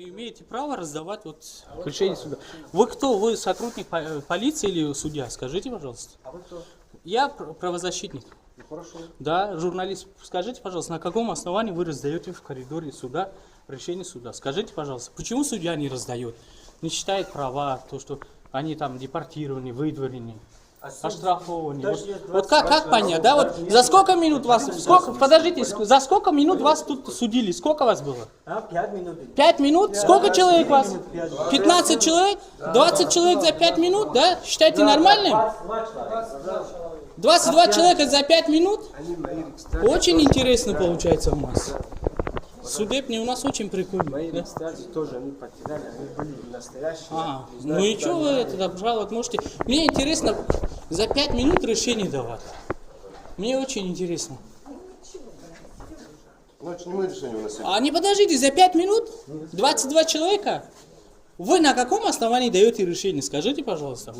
имеете право раздавать вот решение суда. Вы кто? Вы сотрудник полиции или судья? Скажите, пожалуйста. А вы кто? Я правозащитник. Ну, хорошо. Да, журналист. Скажите, пожалуйста, на каком основании вы раздаете в коридоре суда решение суда? Скажите, пожалуйста, почему судья не раздает? Не считает права, то, что они там депортированы, выдворены, оштрафованы. Вот как понять, да? Вот за сколько минут вас, подождите, за сколько минут вас тут судили? Сколько вас было? 5 минут. 5 минут? Сколько человек вас? 15 человек? 20 человек за 5 минут, да? Считаете нормальным? 22 человека за 5 минут? Очень интересно получается у нас. Судебный у нас очень прикольный. Да? Тоже они потеряли, они были настоящие. Ну и что вы это обжаловать можете? Мне интересно за 5 минут решение давать. Мне очень интересно. Значит, не мы решение выносим. А не подождите, за 5 минут? 22 человека? Вы на каком основании даете решение? Скажите, пожалуйста.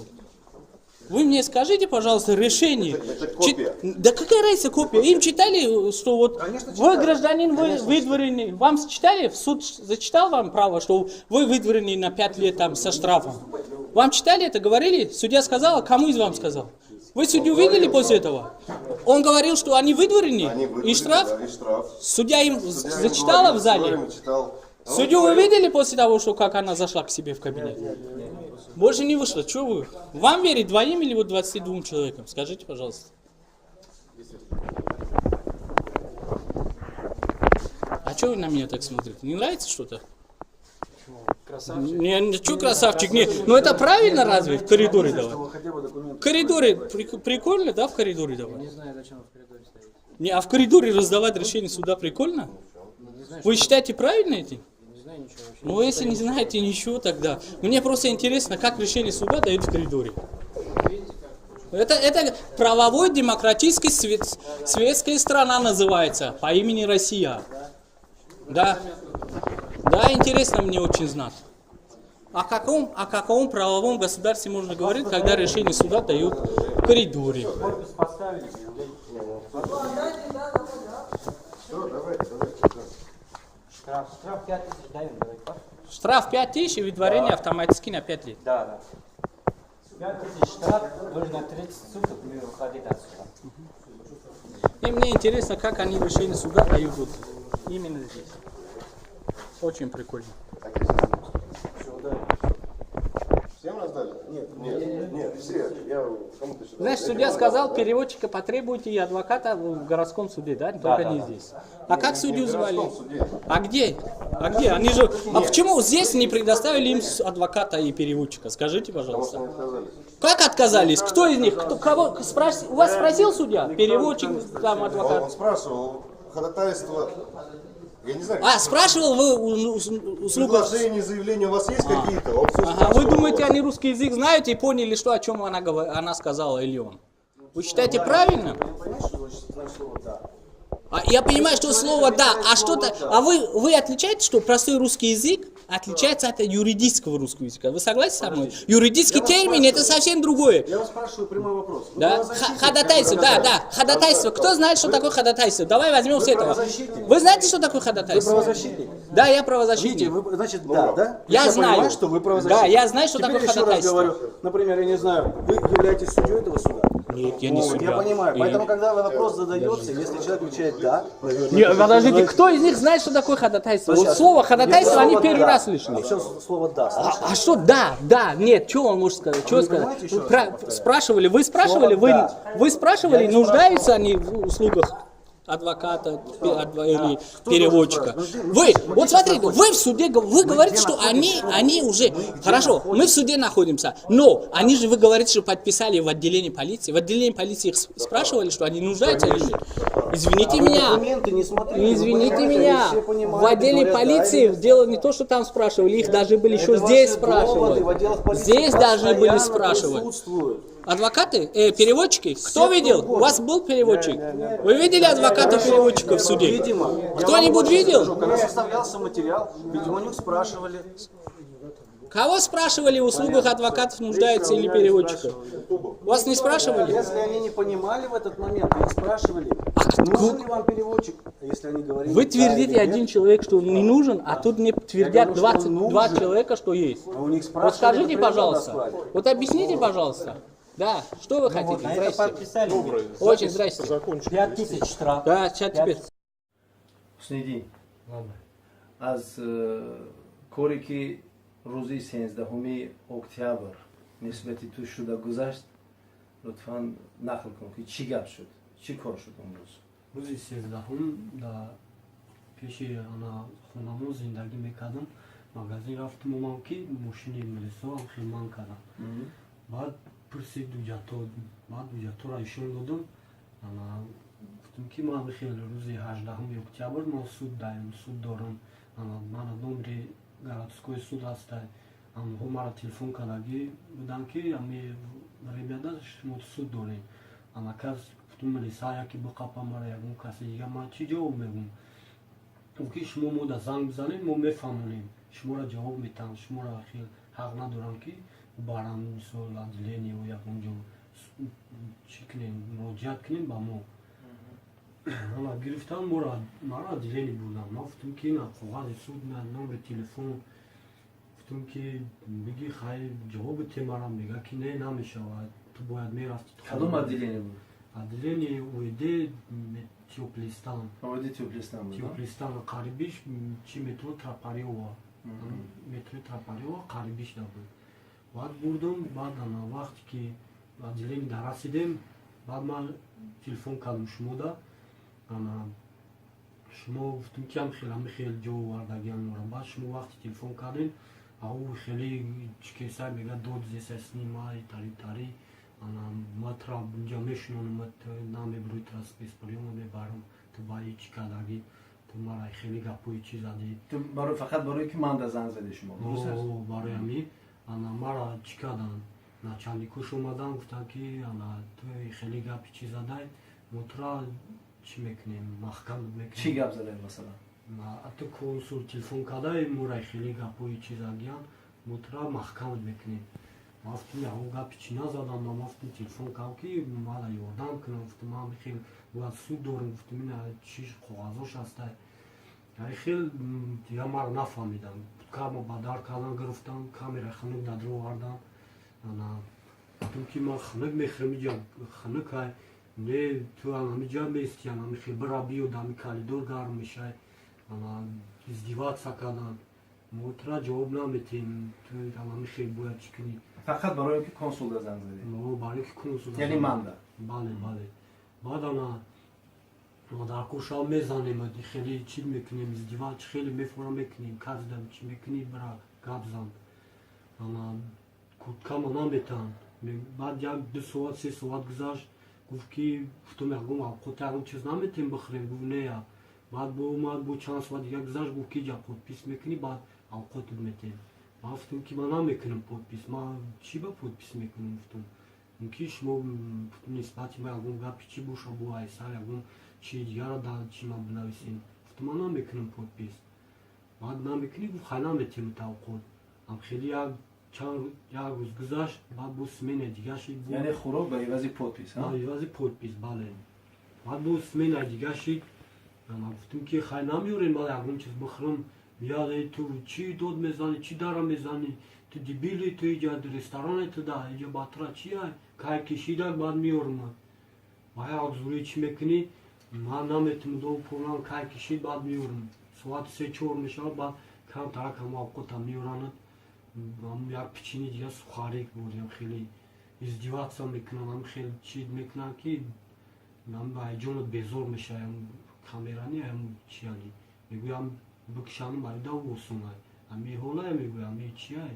Вы мне скажите, пожалуйста, решение. Это копия. Да какая разница копия? Им читали, что вот вы гражданин, вы выдворены. Вам читали, суд зачитал вам право, что вы выдворены на 5 лет там со штрафом? Вам читали это, говорили? Судья сказал, кому из вам сказал? Вы судью видели после этого? Он говорил, что они выдворены и штраф? Да, и штраф. Судья им зачитала в зале? Судью вы видели после того, что как она зашла к себе в кабинет? Больше не вышло. Что вы? Вам верить двоим или вот 22 человекам? Скажите, пожалуйста. А что вы на меня так смотрите? Не нравится что-то? Красавчик. Не, что красавчик? Не, ну это правильно разве в коридоре давать? В коридоре прикольно, да, в коридоре давать? Не знаю, зачем вы в коридоре стоите. Не, а в коридоре раздавать решение суда прикольно? Вы считаете правильно эти? Не знаю ничего вообще. Ну, если не знаете ничего, тогда... Мне просто интересно, как решение суда дают в коридоре. Это правовой демократический светская страна называется, по имени Россия. Да. Да, интересно мне очень знать. О каком правовом государстве можно говорить, когда решение суда дают в коридоре? Штраф 5 тысяч даем, давай. Штраф 5000 и выдворение автоматически на 5 лет. Да. 5 тысяч штраф, нужно 30 суток и выходить отсюда. И мне интересно, как они решение суда дают вот именно здесь. Очень прикольно. Всем раздали? Нет, все. Я кому-то считал. Знаешь, судья сказал, переводчика потребуйте и адвоката в городском суде, да? Только не здесь. А как судью звали? А где? Они же... А почему здесь не предоставили им адвоката и переводчика? Скажите, пожалуйста. Как отказались? Кто из них? Кого? У вас спросил судья? Переводчик, там, адвокат? Он спрашивал, ходатайство... Я не знаю. Спрашивал вы услугу... Предложения, заявления у вас есть какие-то? Ага, вы думаете, они русский язык знают и поняли, что, о чем она сказала или он? Вы считаете правильно? Я понимаю, что слово «да», а что-то... А вы отличаете, что простой русский язык отличается от юридического русского языка? Вы согласны со мной? Юридический термин – это совсем другое. Я вас спрашиваю прямой вопрос. Да? Ходатайство, да. Ходатайство. Кто знает, что такое ходатайство? Давай возьмем с этого. Вы знаете, что такое ходатайство? Вы правозащитник? Да, я правозащитник. Видите, вы, значит, да? Я знаю. Понимаю, что вы правозащитник. Да, я знаю, что Теперь такое еще ходатайство. раз говорю, например, я не знаю, вы являетесь судьей этого суда? Нет, я не судья. Я понимаю, поэтому, когда вопрос задается, если человек отвечает «да», наверное... Нет, подождите, кто из них знает, что такое ходатайство? Вот слово ходатайство они первый раз слышали. Все слово «да». А что да, нет, что он может сказать? Что сказать? Спрашивали, вы спрашивали, вы спрашивали, нуждаются они в услугах адвоката или переводчика? Вот смотрите, вы в суде, вы говорите, что они уже, хорошо, мы в суде находимся, но они же, вы говорите, что подписали в отделении полиции. В отделении полиции их спрашивали, что они нуждаются или нет? Извините меня, извините меня, в отделе полиции дело не то, что там спрашивали, их даже были еще здесь спрашивали. Здесь должны были спрашивать. Адвокаты? Переводчики? Кто видел? У вас был переводчик? Вы видели адвоката-переводчика в суде? Кто-нибудь видел? Когда составлялся материал, видимо, у них спрашивали. Кого спрашивали, в услугах адвокатов нуждаются или переводчиков? Вас не спрашивали? Если они не понимали в этот момент, их спрашивали. А Нужен ли вам переводчик, если они говорили? Вы да твердите или нет? один человек, что он не нужен, а тут мне твердят говорю, что он 22 нужен. человека, что есть. А у них Вот спрашивали, скажите, это прямо пожалуйста, назвали. вот объясните, пожалуйста. Да, что вы хотите? На это Здрасте. подписали. Очень здрасте. 5000 штраф. Да, сейчас тебе. Снеди. Аз кори ки рӯзи 13 октябр нисбати ту шуда гузашт лутфан нақл кун ки чӣ гап шуд, чӣ кор шуд он рӯз? рӯзи 13 дар пеши хонамон зиндагӣ мекардам. Магазин рафтум омам ки мошини милисоам хилман кардам. баъд пурсид дуҷатора ишон додам. гуфтам ки ман хел рӯзи 18 октябр ман суд дорам. ман номери городской суд ҳастай. ҳо мара телефон кардагӣ буданд ки времяда шумо суд дорем. кас гуфтам милиса яке биқапа мара ягон каси дига ман чӣ ҷавоб мегӯям? ки шумо мода занг бизанед мо мефаҳмонем, шуморо ҷавоб метаҳам, шуморо хел ҳақ надорам ки барам мисол отделение ё ягон ҷо чӣ кунем, муроҷиат кунем ба мо. гирифтан мара отделение бурдам. ман гуфтам ки на когази суд на номери телефон гуфтам ки миги хайр ҷавоби те мара мега ки не намешавад, ту бояд мерафти кадом отделение буд? отделение ОЕД Теплистан. Оводи Теплистан буд. Теплистан қарибиш чи метро Трапарева. метро Трапарева қарибиш буд. баъд бурдам, баъд вақте ки отделение дар расидем, баъд ман телефон кардам шумода. шумо гуфтум ки ҳами хел ҷо вардагиам мора. баъд шумо вақте телефон кардем, хеле чикесай мега дод зесай снимай тари матра инҷа мешунонам, намебурӯи спецприёма мебарам, ту баи чӣ кардагӣ, ту мара хеле гапои чӣ задӣ. Ту фақат барои ки манда занг зади шумо? барои ҳами мара чӣ карданд, начальникош омаданд, гуфтанд ки ту хеле гапи чӣ задай, мотра чӣ мекунем, маҳкам мекунем. Чӣ гап задай масалан? ҳатто консул телефон кардай, мора хеле гапои чӣ задиям, мотра маҳкамат мекунем. ман гуфтам ягон гапи чӣ назадам, ман гуфтам телефон кардам ки мана ёрдам кунам, гуфтам ман хел бояд суд дорам, гуфтам ина чӣ коғазош ҳастай. хел дига мара нафаҳмидам. кама ба дар кардан гирифтам, камера хунук дадро овардам. гуфтам ки ман хунук мехӯрам, иҷа хунукай не ту ҳамиҷа мести, хел бира биё дами калидор гарм мешай. издеваться карданд. мотра ҷавоб наметем, ту хел бояд чӣ кунӣ. Фақат барои ки консулда занг зади? барои ки консул Яъне манда? бале. баъд дар кӯша мезанем, хеле чӣ мекунем, издевац хеле мефора мекунем, каздам чӣ мекунӣ, бира гап зан. курткама наметаҳам. баъд 1-2 соат 3 соат гузашт, гуфт ки гуфтам ягон авқот ягон чиз наметем бихӯрем, гуфт нея. баъд омад бо чанд соат дига гузашт, гуфт ки ҷа подпис мекунӣ, баъд авқотат метем. ман гуфтам ки ман намекунам подпис, ман чӣ ба подпис мекунам. гуфтам ки шумо нисбати ма ягон гапи чӣ боша бо айсар ягон чӣ дигара дар чӣ ман бинависем. гуфтам ман намекунам подпис. баъд намекунӣ, гуфт хай наметем тавқот. хеле як рӯз гузашт, баъд бо смена дига шид. Яъне хӯрок ба ивази подпис? ба ивази подпис, бале. баъд бо смена дига шид. гуфтам ки хай намеёрем ман ягон чиз бихӯрам. яъне ту чӣ дод мезанӣ, чӣ дара мезанӣ, ту дебили, ту иҷа ресторане туда, иҷа батра чӣ ай, кай кишида баъд меёрам. ба як зӯри чӣ мекунӣ, ман наметавонам до пурам кай кишид, баъд меёрам. соати 3-4 мешавад, баъд кам тарак ҳама овқотам меёранад. як печени дига сухарик бурдем, хеле издеваться мекунам, хеле чӣ мекунам ки ҳаҷонат безор мешавам. камерани чӣ ани мегӯям бикшанам барида осунай. ҳола мегӯям чӣ ай.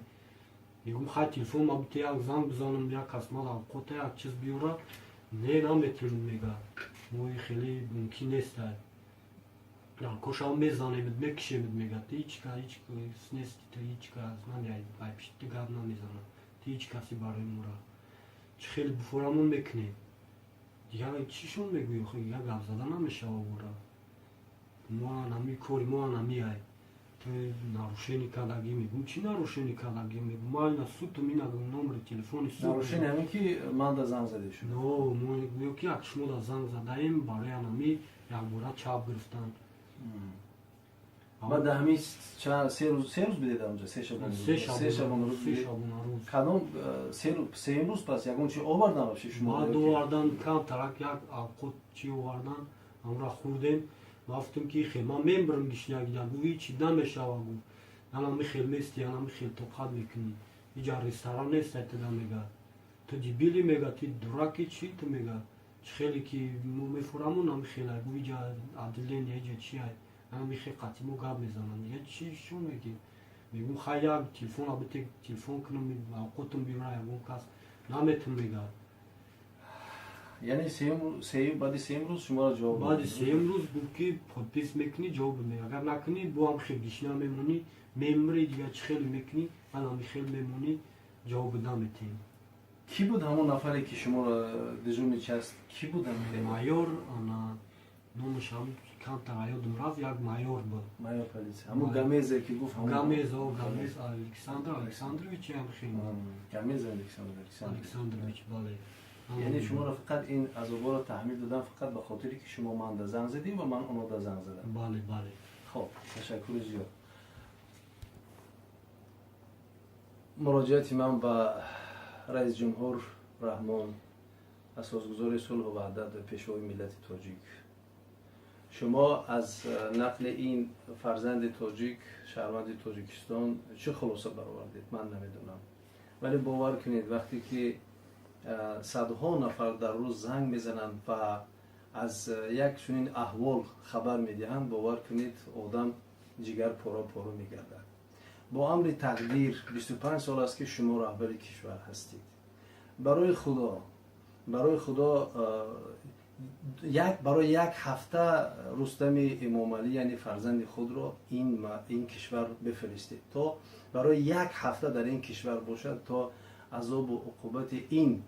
мегӯм хай телефон мабита як занг бизанам, як кас ман авқота як чиз биёра. не наметавонам мега. мои хеле мумкин нестай. кошам мезанем, мекишемед мега. ти ҳичка снести, ти ҳичка намеай байпишт, ти гап намезанам. ти ҳич каси барои мора. чӣ хеле бифорамон мекунем. дига чишон мегӯи, дига гап зада намешава бора. мо ҳами кори мо ҳами ай. ты нарушение кадаги мегум, чи нарушение кадаги мегум, майна суту мина номер телефони суту. нарушение همین که من در زنگ زده شد. نو من گویا که یک شما در زنگ زده‌ایم برای انمی یک باره چاپ گرفتن. بعد همین چند سه روز بدید اونجا سه شبانه روز بدید. کدام سه روز پس یکون چی آوردن باشه شما؟ بعد آوردن کم ترک یک آقود چی آوردن اون را خوردیم گفتم که خیلی من میبرم گشنه گیدم گویی چی نمیشه و گو انا میخیل میستی انا میخیل توقت میکنی اینجا رستوران نیست تا میگه تو دیبیلی میگه تی دراکی چی تو میگه خیلی که میفورمون نمیخیل گویی جا عدلین یه جا چی های انا میخیل قطیمو گاب میزنن یه چی شو میگی میگم خیلی تلفن البته تلفن کنم آقوتم بیرون یکون کس نمیتون میگه یعنی بعد سه روز شما را جواب بعد سه روز بود که پودپیس میکنی جواب میگه اگر نکنی با هم خیلی گشنه میمونی میمری دیگه چه خیلی میکنی الان خیلی میمونی جواب نمیتیم کی بود همون نفری که شما را دژور نشست کی بود مایور انا نامش هم کم تغییرم رفت یک مایور بود مایور پلیس همون گامیزه که گفت همون گامیز الکساندرویچ هم خیلی گامیز الکساندرویچ بله یعنی شما را فقط این عذابا را تحمیل دادن فقط به خاطری که شما من در زنگ زدی و من اونو در زنگ زدم. بله بله. خب تشکر زیاد. مراجعت من به رئیس جمهور رحمان اساسگزار صلح و وحدت و پیشوای ملت تاجیک، شما از نقل این فرزند تاجیک شهروند تاجیکستان چه خلاصه برآوردید من نمیدونم، ولی باور کنید وقتی که صدها نفر در روز زنگ میزنند و از یک چنین احوال خبر میدهند باور کنید آدم جگر پارا پارو میگردد. با امر تقدیر 25 سال است که شما رهبر کشور هستید. برای خدا برای یک هفته رستم امامعلی یعنی فرزند خود را این کشور بفرستید تا برای یک هفته در این کشور باشد تا عذاب و عقوبت این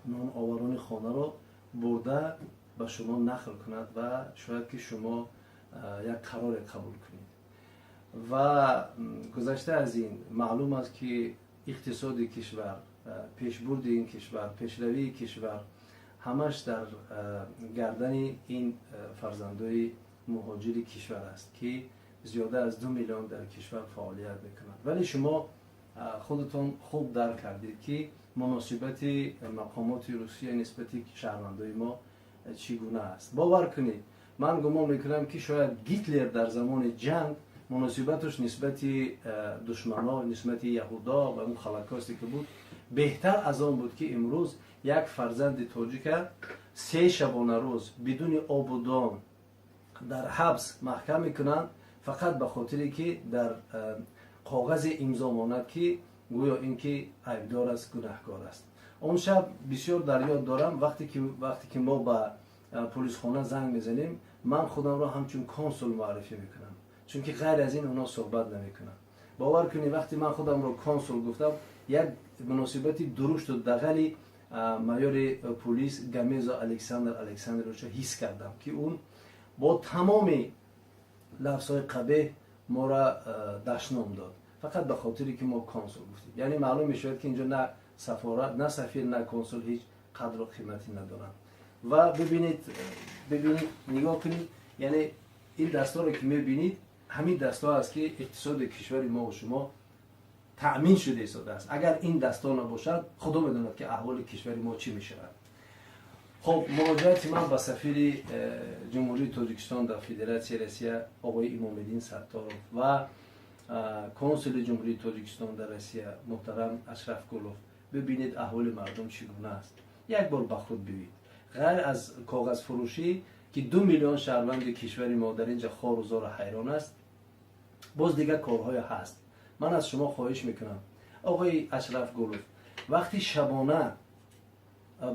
نان آوران خانه را برده به شما نقل کند و شاید که شما یک قرار قبول کنید. و گذشته از این معلوم است که اقتصاد کشور، پیشبرد این کشور، پیشروی کشور همش در گردن این فرزندای مهاجر کشور است که زیاده از 2 میلیون در کشور فعالیت میکنند. ولی شما خودتون خوب درک کردید که مناسبت مقامات روسیه نسبت شهروندای ما چگونه است. باور کنید من گمان میکنم که شاید هیتلر در زمان جنگ مناسبتش نسبت دشمنا نسبت یهودا و اون هولوکاستی که بود بهتر از آن بود که امروز یک فرزند تاجیک 3 شبانه روز بدون آب و دان در حبس محکم میکنند فقط به خاطری که در کاغذ امضا ماند که گویا اینکه عیبدار است گناهکار است. اون شب بسیار در یاد دارم وقتی که ما به پلیس خانه زنگ میزنیم من خودم را همچون کنسول معرفی میکنم چون که غیر از این اونا صحبت نمیکنن. باور کنید وقتی من خودم را کنسول گفتم یک مناسبتی درشت و دغلی مایور پلیس گامیزا الکساندرویچ را حس کردم که اون با تمام لفظهای قبیح ما را دشنام داد فقط به خاطری که ما کنسول گفتیم. یعنی معلوم میشود که اینجا نه سفارت نه سفیر نه کنسول هیچ قدر و قیمتی ندارن. و ببینید نگاه کنید یعنی این دستار که میبینید همین دستار است که اقتصاد کشور ما و شما تأمین شده ایستاده است. اگر این دستار نباشد خدا میداند که احوال کشور ما چی میشود. خب مراجعت من به سفیر جمهوری تاجیکستان در فدراسیون روسیه آقای امام‌الدین ستارov و کنسول جمهوری تاجیکستان در روسیه محترم اشرف گلوف ببینید احوال مردم چگونه است. یک بار به خود ببینید غیر از کاغذ فروشی که 2 میلیون شهروند کشور ما در اینجا خوار و زار حیران است باز دیگه کارهای هست. من از شما خواهش میکنم آقای اشرف گلوف وقتی شبانه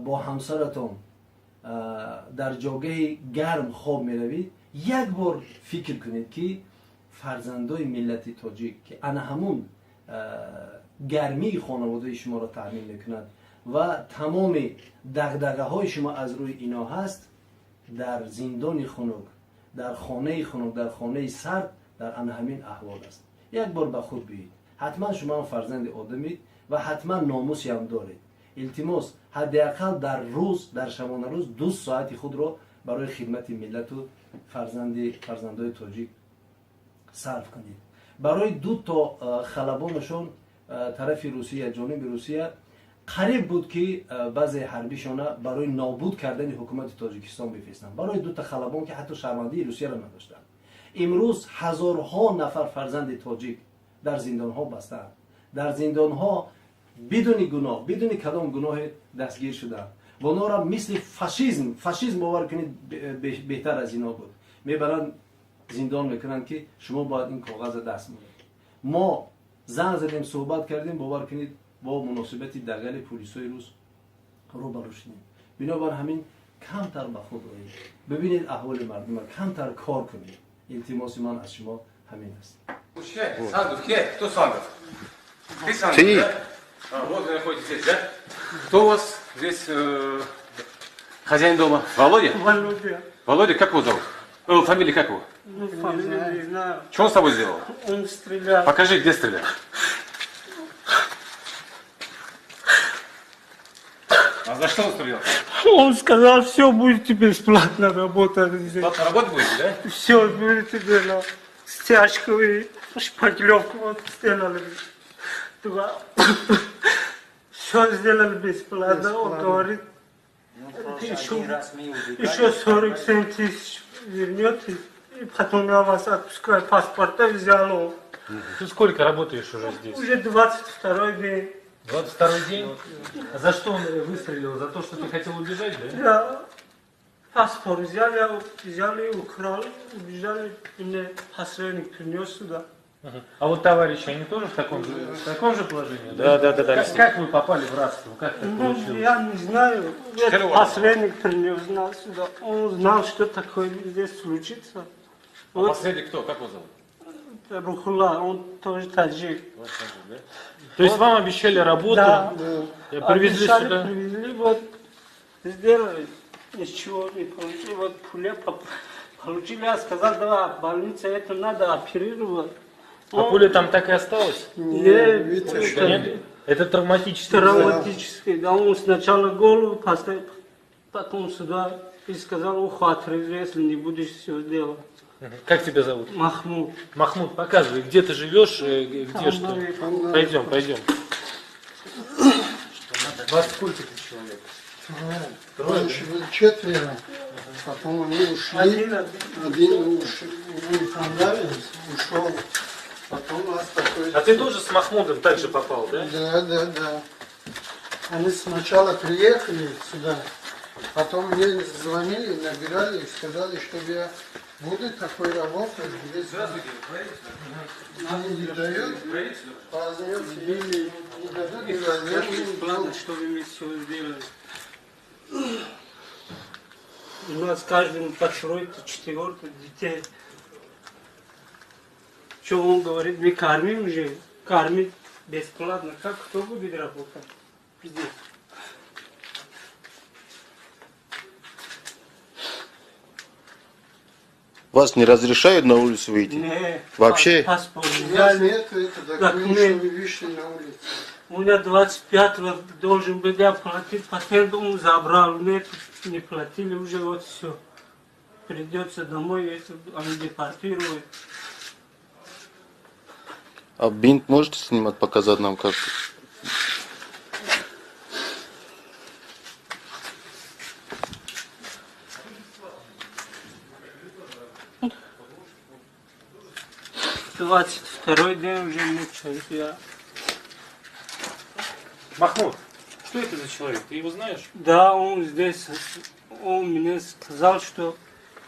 با همسرتون در جاگه گرم خواب میروید یک بار فکر کنید که فرزندای ملت تاجیک که انا همون گرمی خانواده شما را تأمین میکنند و تمام دغدغه های شما از روی اینا هست در زندان خنک در خانه خنک در خانه سرد дар ана ҳамин аҳвол аст. як бор ба худ биёед. ҳатман шумо фарзанди одамед ва ҳатман номусиам доред. илтимос ҳаддиақал дар рӯз, дар шабона рӯз 2 соати худро барои хидмати миллату фарзандои тоҷик сарф кунед. барои 2 то халабонашон тарафи Русия, ҷониби Русия қариб буд ки баъзе ҳарбишона барои нобуд кардани ҳукумати Тоҷикистон бифрестанд. барои 2 та халабон ки ҳатто шармандии Русияро надоштанд. имрӯз ҳазорҳо нафар фарзанди тоҷик дар зиндонҳо бастаанд. дар зиндонҳо бидуни гуноҳ, бидуни кадом гуноҳе дастгир шуданд. вонора мисли фашизм бовар кунед беҳтар аз ино буд. мебаранд зиндон мекунанд ки шумо бояд ин коғаза даст монед. мо занг задем, суҳбат кардем, бовар кунед бо муносибати дагали полисои рус рӯбарӯ шудем. бинобар ҳамин камтар ба худ оед. бибинед аҳволи мардума, камтар кор кунед. илтимоси ман аз шумо ҳамин аст. Сандов, кто Сандов? Ты Сандов, да? Вот вы находитесь здесь, да? Кто у вас здесь хозяин дома? Володя? Володя. Володя, как его зовут? Фамилия как его? Ну, фамилию не знаю. Что он с тобой сделал? Он стрелял. Покажи, где стрелял. А за что он стрелял? Он сказал, все, будете бесплатно работать здесь. Платно работать будете, да? Все будете делать. Стяжку и шпаклевку вот сделали. Все сделали бесплатно. Он говорит, еще 47 тысяч вернете. И потом я вас отпускаю. Паспорта взял. Ты сколько работаешь уже здесь? Уже 22-й день. 22-й день? А за что он выстрелил? За то, что ты хотел убежать, да? Да. Паспорт взяли, украли, убежали, и мне посредник принес сюда. А вот товарищи, они тоже в таком же положении? Да. Как вы попали в рабство? Как так Ну, получилось? я не знаю. Этот посредник принес нас сюда. Он знал, что такое здесь случится. А Вот последний кто? Как его зовут? Рухула, он тоже таджик. То есть вам обещали работу? Да. Привезли Обещали, сюда? привезли, вот сделали. Ничего не получили. Вот пуля получили. Я сказал, да, больница, это надо оперировать. А пуля там так и осталась? Нет, Это травматический. травматический. Да, он сначала голову поставил, потом сюда и сказал, ухо отрежи, если не будешь все делать. Как тебя зовут? Махмуд. Махмуд, показывай, где ты живешь, где что. Пойдем. Вас сколько ты человек? Раньше было 4, потом они ушли. Один ушел, не понравилось, ушел. Потом у нас такой... А ты тоже с Махмудом также попал, да? Да. Они сначала приехали сюда, потом мне звонили, набирали и сказали, что я буду такой работать. Здравствуйте, Они не дают, позднее или не дадут, не возьмут. Ладно, что вы мне все сделали. У нас каждому по 3-4 детей. Что он говорит, мы кормим уже, кормить бесплатно. Как кто будет работать здесь? Вас не разрешают на улицу выйти? Не, Вообще? паспорт У нас взяли. нет, это документ, что вы вышли на улицу. У меня 25-го должен был я платить, патент он забрал, нет, не платили уже, вот все. Придется домой, это они депортируют. А бинт можете снимать, показать нам как? Двадцать второй день уже мучаюсь я. Махмуд, что это за человек? Ты его знаешь? Да, он здесь, он мне сказал, что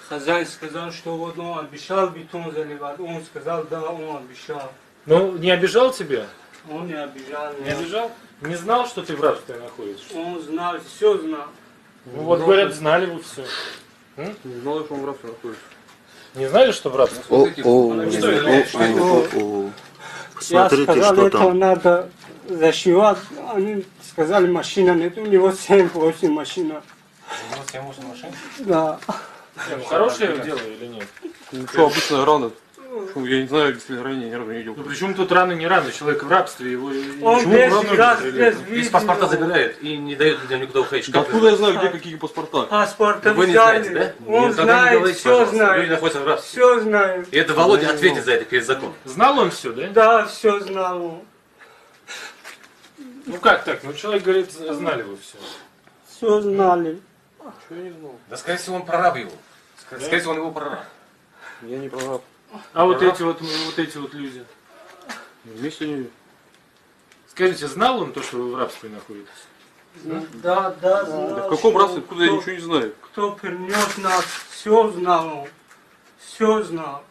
хозяин сказал, что вот он обещал бетон заливать. Он сказал, да, он обещал. Ну, не обижал тебя? Он не обижал Не меня. обижал? Не знал, что ты в рабстве находишься? Он знал, все знал. Ну, вот говорят, знали вы все. Не знал, что он в рабстве находится. Не знали, что в рабстве? Я сказал, это надо зашивать. Они сказали, машина нет. У него 7-8 машин. У нас 7-8 машин. Да. Хорошее дело или нет? Ну что, обычно рано. Я не знаю, если ранее ни разу не видел. Ну причем тут рано не рано, человек в рабстве, его Он почему без рано раз, не без стреляют? Из паспорта забирают и не дают людям никуда уходить. Да откуда я знаю, где какие паспорта? Паспорта Вы не взяли. знаете, да? Он Нет, тогда не знает, говорите, все пожалуйста. Люди знает. находятся в рабстве. Все знает. И это Володя ответит за это перед законом. Знал он все, да? Да, все знал он. Ну как так? Ну человек говорит, знали вы все. Все знали. Да, скорее всего, он прораб его. Скорее всего, он его прораб. Я не прав. А вот эти вот люди. Вместе не... Скажите, знал он то, что вы в рабстве находитесь? Да, знал. Да в каком что рабстве, откуда я кто- ничего не знаю? Кто принес нас, все знал он. Все знал.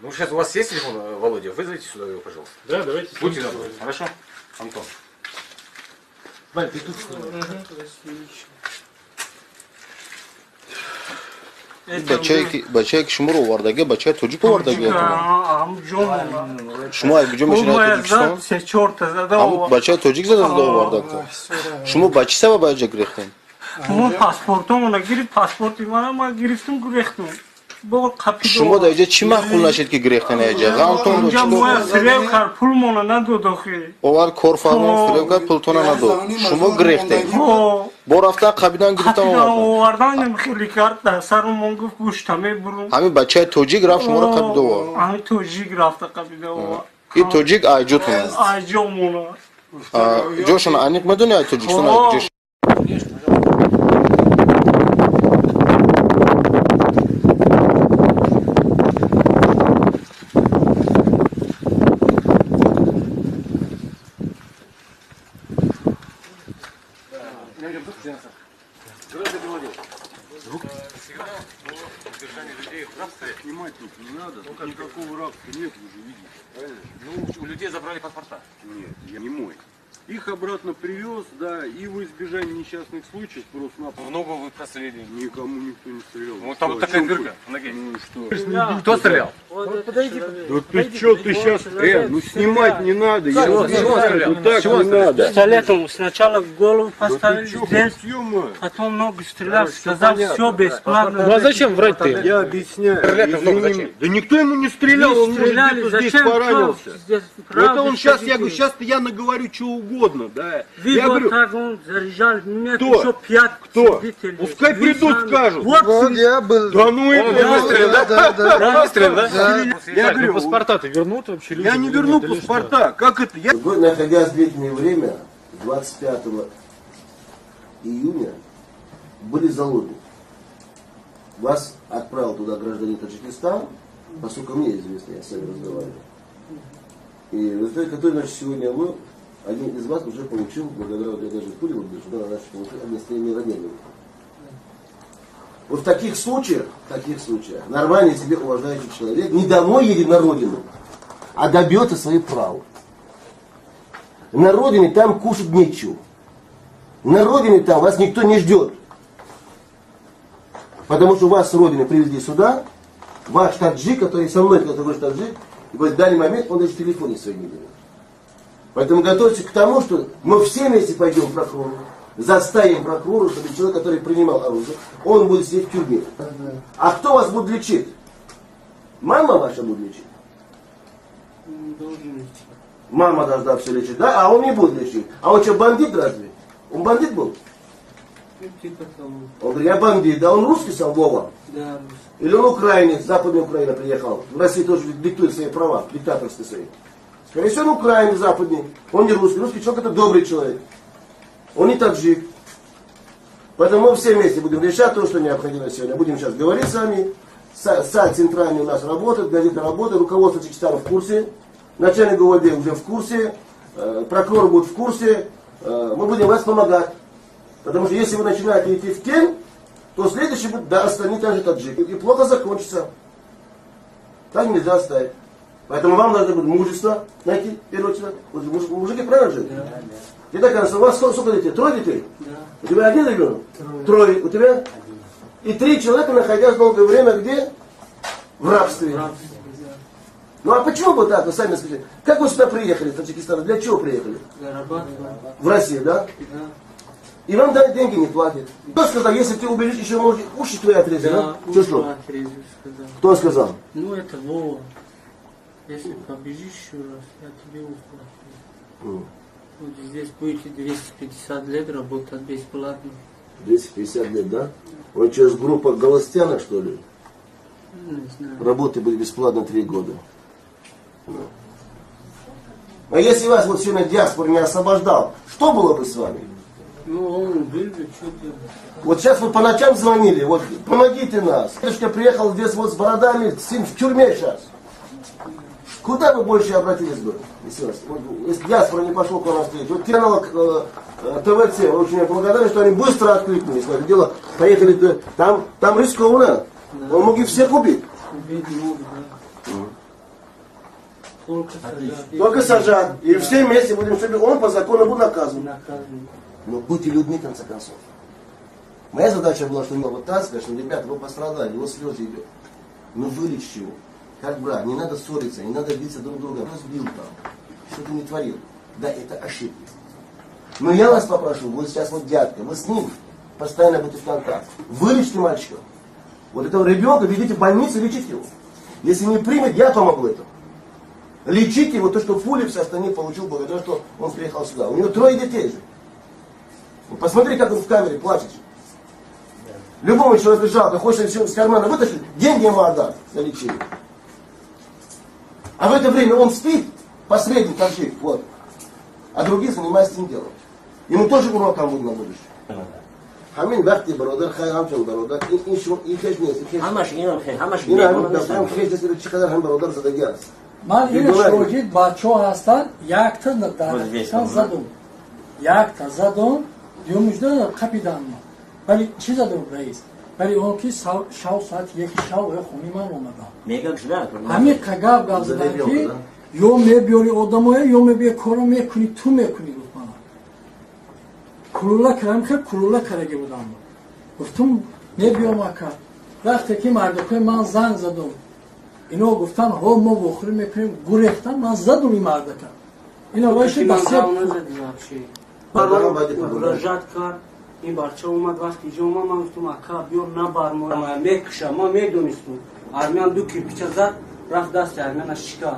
Ну, сейчас у вас есть телефон, Володя? Вызовите сюда его, пожалуйста. Да, давайте. Будьте добры. Хорошо? Антон. Валь, ты тут снимай. Бачай кишмуру вардаге, бачай тоджик вардаге. Шума гуджо машина тоджикистан. Все черта Аму задал. бачай тоджик задал вардагта. Шума бачи саба бачай грехтен. Мы паспортом нагирит, паспорт имана гирифтим грехтим. Бо капидо. Шума да иджа чи махул нашед ки грехтен аҷа. Гамтон Инҷа моя срев кар пулмона надодохи. овар корфармон фиревка пултона надо. Шума грехтен. Бо рафтан қабидан гирифтан Капида овардан. овардан хели карта сарумон гуфт гуштаме бурун. Ҳамин бачаи тоҷик рафт шуморо қабида овард. Ами тоҷик рафта капида овард. И тоҷик айҷотун аст. Айҷомона. ҷошон аниқ медони ай тоҷикистон ай ҷош. Снимать тут не надо, тут никакого рабства нет, вы же видите, правильно? Ну, у людей забрали паспорта. Нет, я не мой. Их обратно привез, да, и в избежание несчастных случаев просто-напросто. В ногу вы прострелили. Никому никто не стрелял. Вот там вот Что, такая о чем дырка в ноге. Ну и что? Кто стрелял? Да ты что, ты сейчас, ну снимать не надо, я Чего не знаю, стрелял? вот так Чего не надо. Пистолетом сначала голову Да поставили ты что, здесь, ё-моё? потом ногу стрелял, сказал все бесплатно. Ну а зачем врать-то? Я объясняю. Стрелять в ногу извини. зачем? Да никто ему не стрелял, он может Стреляли, где-то здесь зачем? поранился. Здесь Это правда он сейчас, я сидит. говорю, сейчас я наговорю что угодно, да. Я Видео говорю, так он заряжал, нет Кто? еще 5 Кто? свидетелей. Пускай Вы придут, сами. скажут. Вот я был. да ну это, выстрелил, да? Выстрелил, да? я говорю, Паспорта-то вернут вообще людям? я не верну паспорта, как это? Я... Вы, находясь в летнее время, 25 июня, были залоги. Вас отправил туда гражданин Таджикистана, поскольку мне известно, я с вами разговаривал. И в результате, который, значит, сегодня вы, один из вас уже получил, благодаря вот я даже пули, вот, сюда на наше получил огнестрельное ранение. Вот в таких случаях, нормальный себе уважающий человек не домой едет на родину, а добьется своих прав. На родине там кушать нечего. На родине там вас никто не ждет. Потому что вас с родины привезли сюда, ваш таджик, который со мной, который таджик, и в данный момент он даже в телефоне своей не берет. Поэтому готовьтесь к тому, что мы все вместе пойдем к прокурору, заставим прокурора, чтобы человек, который принимал оружие, он будет сидеть в тюрьме. А кто вас будет лечить? Мама ваша будет лечить? Мама должна все лечить, да? А он не будет лечить. А он что, бандит разве? Он бандит был? Он говорит, я бандит, да он русский сам, Вова? Да. Или он украинец, Западная Украина приехал. В России тоже диктует свои права, диктаторские свои. Скорее всего, он украинец западный. Он не русский. Русский человек это добрый человек. Он не таджик. Поэтому мы все вместе будем решать то, что необходимо сегодня. Будем сейчас говорить с вами. Сайт центральный у нас работает, газета работает, руководство Таджикистана в курсе. Начальник ГУВД уже в курсе. Прокурор будет в курсе. Мы будем вас помогать. Потому что если вы начинаете идти в тень, то следующий будет, да, остальные также таджики. И плохо закончится. Так нельзя оставить. Поэтому вам надо будет мужество найти, в первую очередь. Мужики правильно жили? Да. И так, кажется, у вас сколько детей? 3 детей? Да. У тебя один ребенок? Трое. У тебя? И 3 человека, находясь долгое время где? В рабстве. Ну а почему бы так, вы сами скажите? Как вы сюда приехали, в Таджикистан? Для чего приехали? Зарабатывать. В Россию, да? Да. И вам деньги не платят. Кто сказал, если ты убежишь, еще может уши твои отрезать? Да, Что, что? отрезал, сказал. Кто сказал? Ну это Вова. Если побежишь еще раз, я тебе уплачу. Вот здесь будете 250 лет работать бесплатно. 250 лет, да? Он что, группа Голостяна, что ли? Не знаю. Работы будет бесплатно 3 года. А если вас вот сегодня диаспор не освобождал, что было бы с вами? Ну он убил бы, что делать? Вот сейчас вы по ночам звонили, вот помогите нас. Дедушка приехал здесь вот с бородами, сын в тюрьме сейчас. Куда вы больше обратились бы, если диаспора не пошел к вам навстречу? Вот канал ТВЦ, очень благодарен, что они быстро откликнулись. Это дело, поехали, там рискованно. Да. Он мог и всех убить. Убить мог, да. Только сажать. Только сажать. И все вместе будем, чтобы он по закону был наказан. Наказан. Но будьте людьми, в конце концов. Моя задача была, что вот так сказать, что, ребята, вы пострадали, его слезы идет. Ну вылечь его. Как брат, не надо ссориться, не надо биться друг друга. Кто сбил там, что ты не творил. Да, это ошибки. Но я вас попрошу, вот сейчас вот дядька, вы с ним постоянно будете в контакте. Вылечьте мальчика. Вот этого ребенка ведите в больницу, лечите его. Если не примет, я помогу этому. Лечите его, то, что пули в Астане получил благодаря, что он приехал сюда. У него 3 детей же. Посмотри, как он в камере плачет. Любому человеку жалко, хочешь все из кармана вытащить, деньги ему отдать на лечение. А в это время он спит, посредник торчит, вот. А другие занимаются этим делом. Ему тоже уроком будет на будущее. Хамин вахти бародар, хай хамчан бародар, и хеш нет, и хеш. Хамаш инам хеш, хамаш И хам хеш, если чекадар хам бародар задагиас. من این شاگرد بچه ها هستن یک تا دستان زدم یک تا زدم دیومجده قپیدم ولی چی زدم رئیس ولی اون که شاو ساعت یکی شاو خونی من اومدم میگم شده همین قگاب گاز زدن که یا میبیاری آدمای یا میبیاری کارو میکنی تو میکنی گفت من کرولا کردم که کرولا کرده بودم گفتم میبیام اکا وقتی که مردکای من زنگ زدم اینا گفتن ها ما بخوری میکنیم گریختن من زدم این مردکا اینا بایشه بسیار مراجعت کرد این بچه اومد وقتی جا من گفتم اکا بیار نبرمارم میکشم ما میدونستم ارمیان 2 کیرپیچ زد رفت دست ارمیان از شکست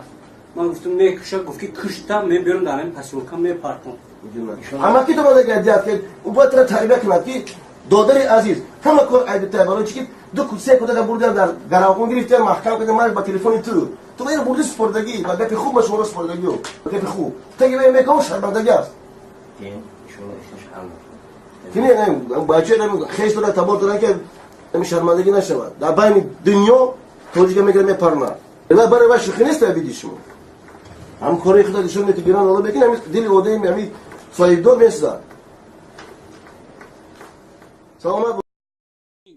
من گفتم میکشم گفت که کشتم میبیارم در این پسیلکم میپرتم اما کی تو باید گردیات که او باید را تربیه کنند که دادر عزیز همه کار عیب تبارو چی دو کوسه کودک بردن در گراوون گرفتن محکم کردن من با تلفن تو باید بردی سپردگی با گپ خوب مشوره سپردگی و گپ خوب تا که میگم شرمندگی است که نه بچه نمی خیش داره تبار داره که نمی شرمندگی نشود در بین دنیا توجیه میگیره میپرنا الا برای واش خنیست بیدیشم هم کاری خدا دشون نتی گران الله بگین هم دل اوده می سایدو میسا سلام.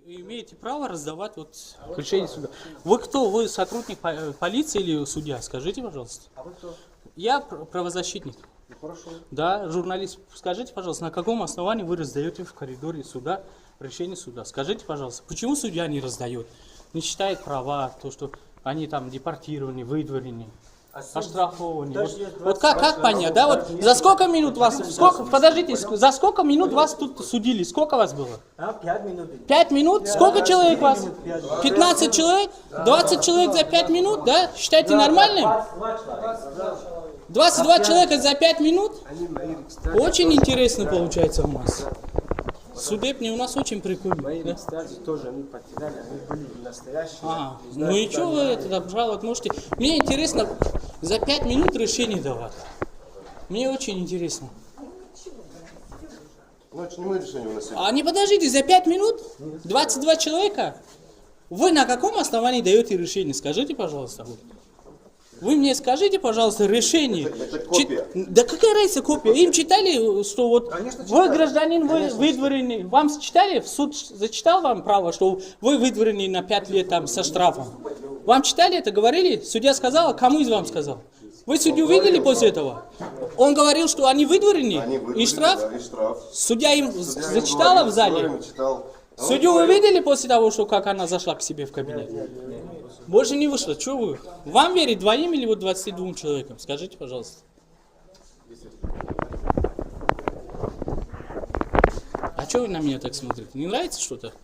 Имеете право раздавать вот решение суда. Вы кто? Вы сотрудник полиции или судья? Скажите, пожалуйста. А вы кто? Я правозащитник. Хорошо. Да, журналист. Скажите, пожалуйста, на каком основании вы раздаете в коридоре суда решение суда? Скажите, пожалуйста, почему судья не раздает? Не считает права, то, что они там депортированы, выдворены, оштрафованы. Вот как понять, да? Вот за сколько минут вас, подождите, за сколько минут вас тут судили? Сколько вас было? 5 минут. 5 минут? Сколько человек вас? 15 человек? 20 человек за 5 минут, да? Считаете нормальным? 22 человека за 5 минут? Очень интересно получается у нас. Судебный у нас очень прикольный. Мои кстати, тоже они потеряли, они были настоящие. Ну и что вы это обжаловать можете? Мне интересно за 5 минут решение давать. Мне очень интересно. Значит, не мы решение выносим. А не подождите, за 5 минут? 22 человека? Вы на каком основании даете решение? Скажите, пожалуйста. Вы мне скажите, пожалуйста, решение. Это копия. Да какая разница копия? Им читали, что вот вы гражданин, вы выдворены. Вам читали, суд зачитал вам право, что вы выдворены на 5 лет там со штрафом? Вам читали это, говорили? Судья сказал, кому из вам сказал? Вы судью видели после этого? Он говорил, что они выдворены и штраф? Да, и штраф. Судья им зачитала в зале? Судью вы видели после того, что как она зашла к себе в кабинет? Больше не вышло. Что вы? Вам верить двоим или вот 22 человекам? Скажите, пожалуйста. А что вы на меня так смотрите? Не нравится что-то?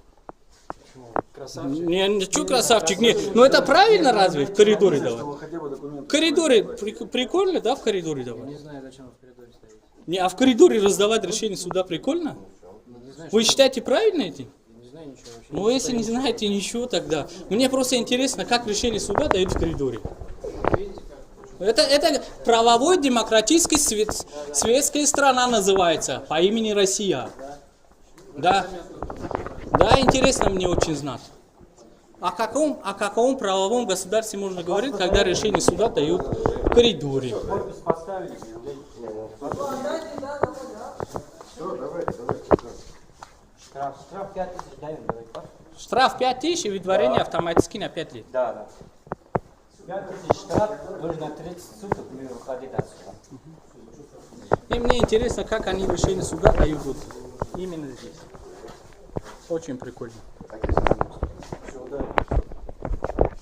Красавчик. Не, что красавчик? Не, ну это правильно разве в коридоре давать? В коридоре прикольно, да, в коридоре давать? Не знаю, зачем в коридоре стоит. Не, а в коридоре раздавать решение суда прикольно? Вы считаете правильно эти? Не знаю ничего вообще. Ну, если не знаете ничего, тогда... Мне просто интересно, как решение суда дают в коридоре. Это правовой демократический светская страна называется, по имени Россия. Да. Да, интересно мне очень знать. О каком правовом государстве можно говорить, когда решение суда дают в коридоре? Штраф 5000 даем, давай. Штраф 5000 и выдворение автоматически на 5 лет. Да. 5000 штраф, нужно 30 суток мы выходить отсюда. И мне интересно, как они решение суда дают вот именно здесь. Очень прикольно.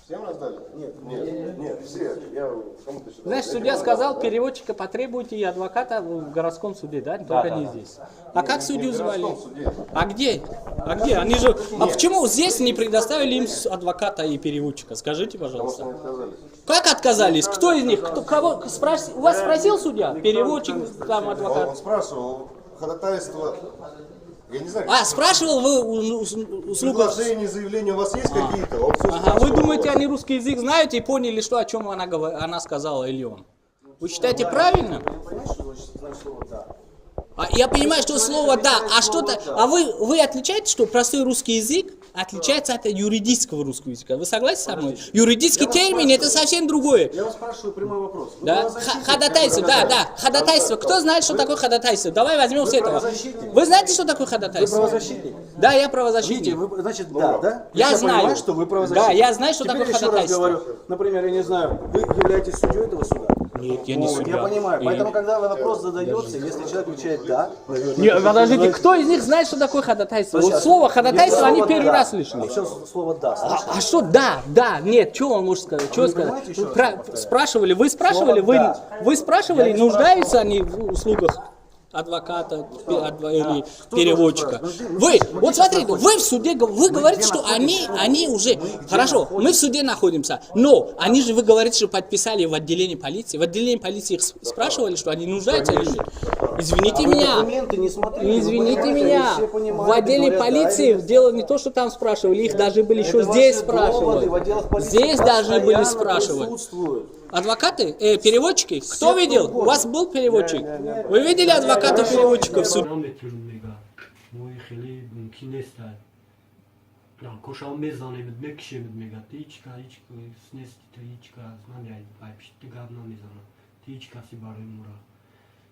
Всем раздали? Нет, все. Я кому-то сюда. Знаешь, судья сказал, переводчика потребуйте и адвоката в городском суде, да? Только не здесь. А как судью звали? А где? Они же... А почему здесь не предоставили им адвоката и переводчика? Скажите, пожалуйста. Как отказались? Кто из них? Кого? У вас спросил судья? Переводчик, там, адвокат? Он спрашивал, ходатайство... Я не знаю. А, спрашивал вы предложения, заявления у вас есть какие-то? Ага, вы думаете, они русский язык знают и поняли, что, о чем она сказала, или он? Вы считаете правильно? Я понимаю, что слово «да», а что-то... А вы отличаете, что простой русский язык отличается от юридического русского языка? Вы согласны со мной? Юридический термин — это совсем другое. Я вас спрашиваю прямой вопрос. Да? Ходатайство, да. Ходатайство. Кто знает, что такое ходатайство? Давай возьмем с этого. Вы знаете, что такое ходатайство? Вы правозащитник? Да, я правозащитник. Видите, вы, значит, да? Я знаю. Понимаю, что вы правозащитник. Да, я знаю, что Теперь такое еще раз ходатайство. говорю, например, я не знаю, вы являетесь судьей этого суда? Нет, я не судья. Я понимаю, поэтому, когда вопрос задается, если человек отвечает «да», нет, подождите, кто из них знает, что такое ходатайство? Вот слово ходатайство они первый раз слышали. А что слово «да»? А что да, нет, что он может сказать? Что сказать? Спрашивали, вы спрашивали, нуждаются они в услугах адвоката или переводчика? Вот смотрите, вы в суде, вы говорите, что они уже, хорошо, мы в суде находимся, но они же, вы говорите, что подписали в отделении полиции. В отделении полиции их спрашивали, что они нуждаются или нет? Извините меня, в отделе полиции дело не то, что там спрашивали, их даже были еще здесь спрашивали. Здесь должны были спрашивать. Адвокаты? Переводчики? Кто видел? У вас был переводчик? Вы видели адвоката-переводчика в суде?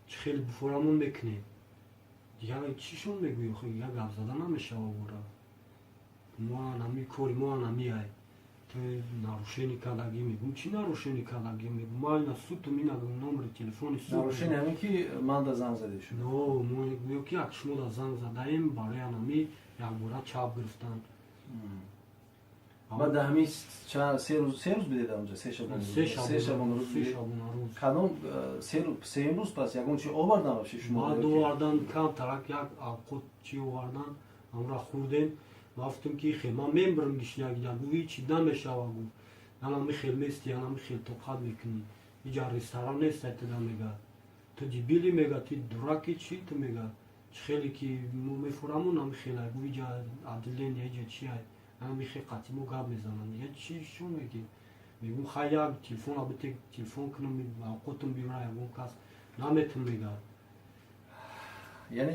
خیلی بفرمون میکنیم دیگه چیشون میگویی خب دیگه گپ زدن نمیشه آورا ما نمی کاری ما نمی ای تو нарушение کلاگی میگم چی нарушение کلاگی میگم ما اینا سوت مینا نمبر تلفن سوت нарушение همین که من دا زنگ زده شد نو ما میگم که یک شما دا زنگ زدیم برای نمی یک بورا چاپ گرفتن بعد همین سه روز بیدید اونجا سه شبان روز کدام سه روز پس یکون چی آوردن باشه شما ما آوردن کم ترک یک آقود چی آوردن امرا خوردیم گفتم که خیلی من میبرم گشنه گیدم گویی چی نمیشه گو انا میخیل میستی انا میخیل توقعد میکنی اینجا رستوران نیست تا میگه تو دیبیلی میگه تی دراکی چی تو میگه خیلی که میفرمون نمیخیله گویی جا عدلین یه چی های انا میخی قطیمو گاب میزنم یه چی شو میگی میگم خیلی تلفن آبته تلفن کنم آقوتم بیرون یکون کس نمیتون میگه یعنی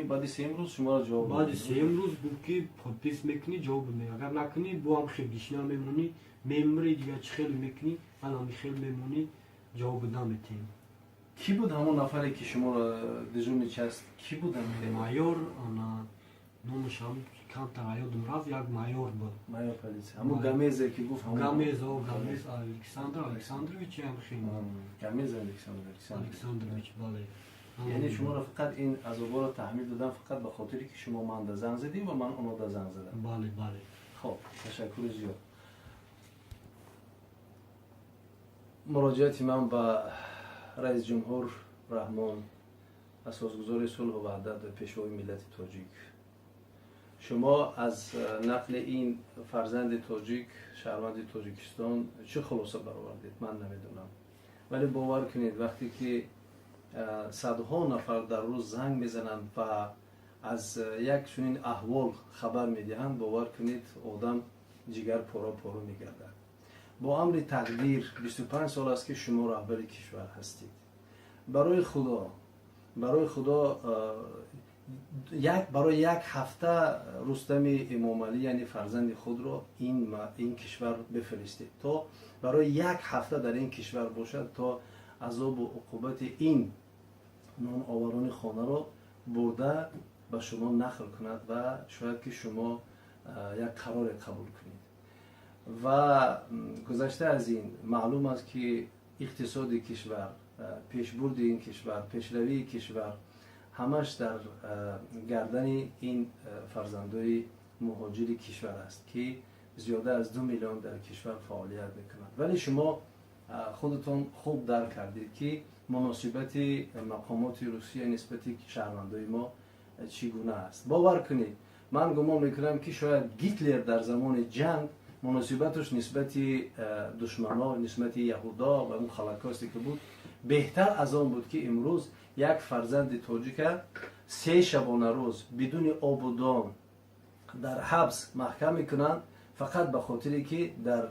بعد سه روز شما را جواب بعد سه روز بود که پادپیس میکنی جواب میگه اگر نکنی با هم خیلی گشنه میمونی میمری دیگه چه خیلی میکنی انا خیلی میمونی جواب نمیتیم کی بود همون نفری که شما را دژور نشست کی بود مایور انا نامش هم کم تغییرم رفت یک مایور بود مایور پلیس همون گامیزه که گفت گامیز الکساندرویچ هم خیلی گامیز الکساندرویچ بله یعنی شما را فقط این عذابا را تحمیل دادن فقط به خاطری که شما من دا زنگ زدی و من اونو دا زنگ زدم بله خب تشکر زیاد مراجعتی من به رئیس جمهور رحمان اساسگذار صلح و وحدت و پیشوای ملت تاجیک. شما از نقل این فرزند تاجیک، شهروند تاجیکستان چه خلاصه برآوردید؟ من نمیدونم. ولی باور کنید وقتی که صدها نفر در روز زنگ میزنند و از یک چنین احوال خبر میدهند، باور کنید آدم جگر پارا پارو میگردد. با امر تقدیر 25 سال است که شما رهبر کشور هستید. برای خدا برای یک هفته رستم امامعلی یعنی فرزند خود را این کشور بفرستید تا برای یک هفته در این کشور باشد تا عذاب و عقوبت این نان آوران خانه را برده به شما نقل کند و شاید که شما یک قرار قبول کنید. و گذشته از این معلوم است که اقتصاد کشور، پیشبرد این کشور، پیشروی کشور همش در گردن این فرزندای مهاجر کشور است که زیاده از 2 میلیون در کشور فعالیت میکنند. ولی شما خودتون خوب درک کردید که مناسبت مقامات روسیه نسبت شهروندای ما چگونه است. باور کنید من گمان میکنم که شاید هیتلر در زمان جنگ مناسبتش نسبت دشمنان، نسبت یهودا و اون هولوکاستی که بود بهتر از آن بود که امروز یک فرزند تاجیک 3 شبانه روز بدون آب و دان در حبس محکم میکنند فقط به خاطری که در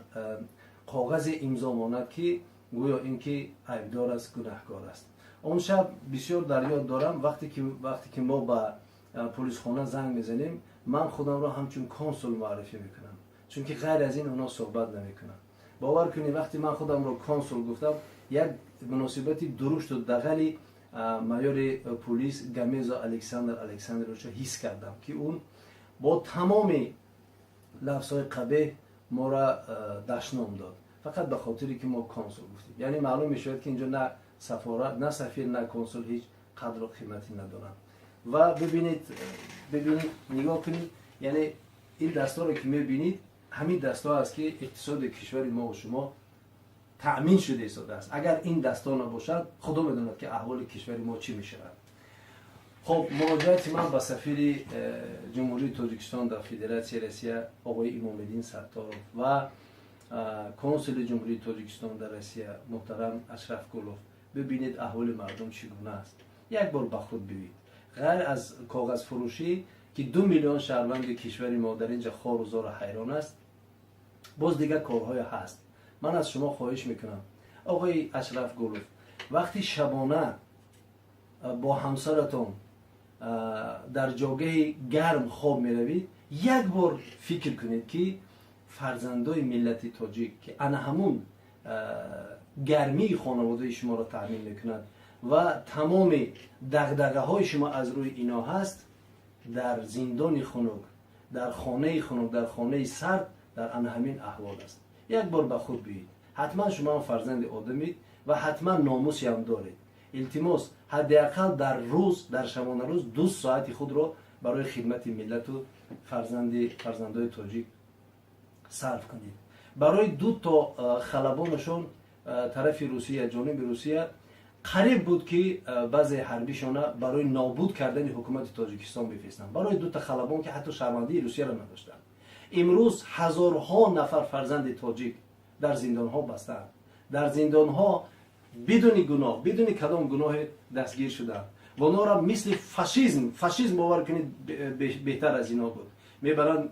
کاغذ امضا ماند که گویا اینکه عیبدار است، گناهکار است. اون شب بسیار در یاد دارم وقتی که ما به پلیس خانه زنگ میزنیم من خودم را همچون کنسول معرفی میکنم چون که غیر از این اونا صحبت نمیکنن. باور کنید وقتی من خودم را کنسول گفتم یک مناسبتی درشت و دغلی مایور پلیس گامیزا الکساندر رو حس کردم که اون با تمام لفظهای قبیح ما را دشنام داد فقط به خاطری که ما کنسول گفتیم. یعنی معلوم میشود که اینجا نه سفارت، نه سفیر، نه کنسول هیچ قدر و قیمتی ندارن. و ببینید نگاه کنید، یعنی این دستار که میبینید همین دستار است که اقتصاد کشور ما و شما تأمین شده ایستاده است. اگر این دستار نباشد خدا میداند که احوال کشور ما چی میشود. خب مراجعه من با سفیر جمهوری تاجیکستان در فدراسیون روسیه آقای امام‌الدین ستارov و کنسول جمهوری تاجیکستان در روسیه محترم اشرف گلوف ببینید احوال مردم چگونه است. یک بار به خود ببینید. غیر از کاغذ فروشی که 2 میلیون شهروند کشور ما در اینجا خوار و زار حیران است، باز دیگر کارهای هست. من از شما خواهش میکنم آقای اشرف گلوف وقتی شبانه با همسرتون در جاگه گرم خواب میروید یک بار فکر کنید که فرزندای ملت تاجیک که انا همون گرمی خانواده شما را تامین میکنند و تمام دغدغه های شما از روی اینا هست در زندان خنک، در خانه خنک، در خانه سرد، در انا همین احوال است. یک بار به خود بگید حتما شما فرزند آدمید و حتما ناموسی هم دارید. التماس حداقل در روز، در شبانه روز 2 ساعت خود را برای خدمت ملت و فرزندای تاجیک صرف کنید. برای 2 تا خلبانشون طرف روسیه، جانب روسیه قریب بود که بعضی حربیشون برای نابود کردن حکومت تاجیکستان بفرستند. برای 2 تا خلبان که حتی شهروندی روسیه را نداشتند. امروز هزارها نفر فرزند تاجیک در زندان ها بستند. در زندان ها بدون گناه، بدون کدام گناه دستگیر شدند. و اونا را مثل فاشیسم باور کنید بهتر از اینا بود. میبرند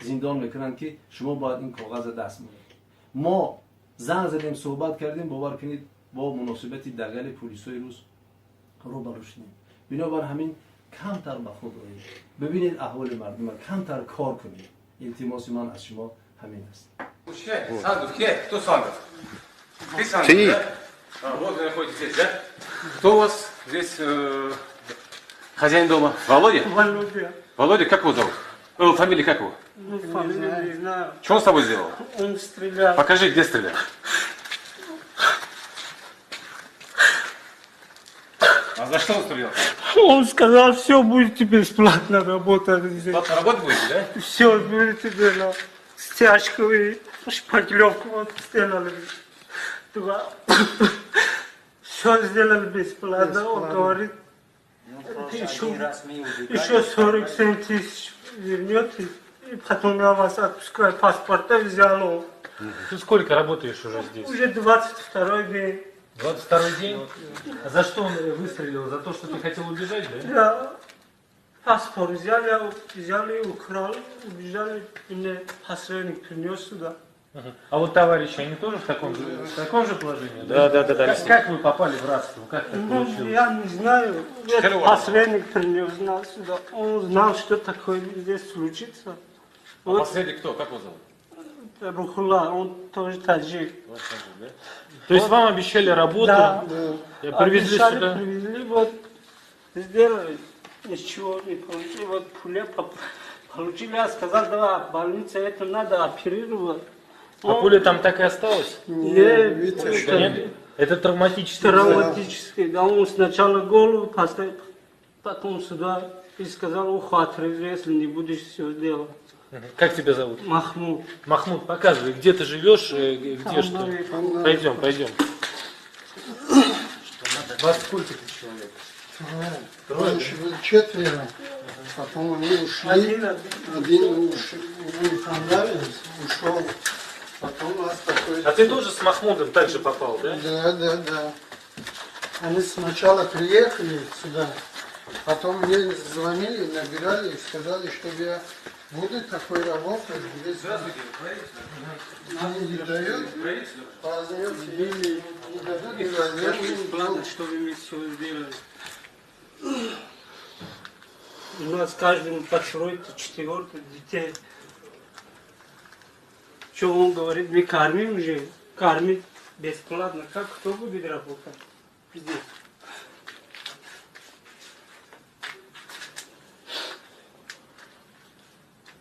زندان میکنند که شما باید این کاغذ دست میدید. ما زنگ زدیم صحبت کردیم، باور کنید با مناسبت دغل پلیسای روس روبرو شدیم. بنابر همین کمتر به خود روید. ببینید احوال مردم را کمتر کار کنید. التماس من از شما همین است. Сандов, кто Сандов? Ты Сандов, да? Вот вы находитесь здесь, да? Кто у вас здесь хозяин дома? Володя? Володя. Володя, как его зовут? Фамилия как его? Ну, фамилию не знаю. Что он с тобой сделал? Он стрелял. Покажи, где стрелял. А за что он стрелял? Он сказал, все, будете бесплатно работать здесь. Бесплатно работать будете, да? Все, будете делать. Стяжковые, шпаклевку вот сделали. Все сделали бесплатно. Он говорит, Еще 47 тысяч вернет, и потом я вас отпускаю, паспорта взял. Ты сколько работаешь уже здесь? Уже 22-й день. 22-й день? А за что он выстрелил? За то, что ты хотел убежать, да? Да. Паспорт взяли, украли, убежали, и мне посредник принес сюда. А вот товарищи, они тоже в таком же положении? Да. Как вы попали в рабство? Как так Ну, получилось? я не знаю. Этот посредник принес нас сюда. Он знал, что такое здесь случится. Вот Последний кто? Как его зовут? Рухула, он тоже таджик. То есть вам обещали работу? Да. Привезли Обещали, сюда? привезли, вот сделали. Ничего не получили. Вот пуля получили. Я сказал, да, больница, это надо оперировать. А пуля там так и осталась? Нет, это травматический. травматический. Да, он сначала голову поставил, потом сюда и сказал, ухо отрежи, если не будешь все делать. Как тебя зовут? Махмуд. Махмуд, показывай, где ты живешь, где что. Пойдем. Вас сколько ты человек? Раньше было 4, потом они ушли. Один не понравился, ушел. Потом у нас такой... А ты тоже с Махмудом также попал, да? Да. Они сначала приехали сюда, потом мне звонили, набирали и сказали, что я буду такой работать. Здравствуйте, они не дают, позовете или не дадут, не возьмем. Чтобы мы все сделали. У нас каждому по тройке, 4 детей. Что он говорит, мы кормим уже, кормить бесплатно. Как кто будет работать здесь?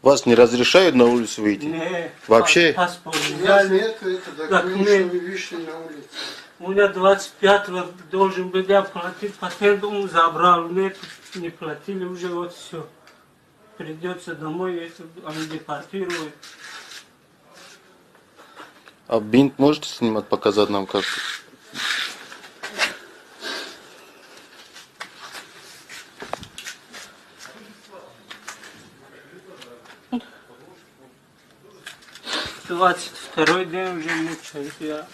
Вас не разрешают на улицу выйти? Нет. Вообще? Паспорт взяли. Это документ, что вы вышли на улицу. У меня 25-го должен был я платить, патент он забрал. Нет, не платили уже, вот все. Придется домой, это они депортируют. А бинт можете снимать, показать нам как? Двадцать второй день уже мучаюсь я.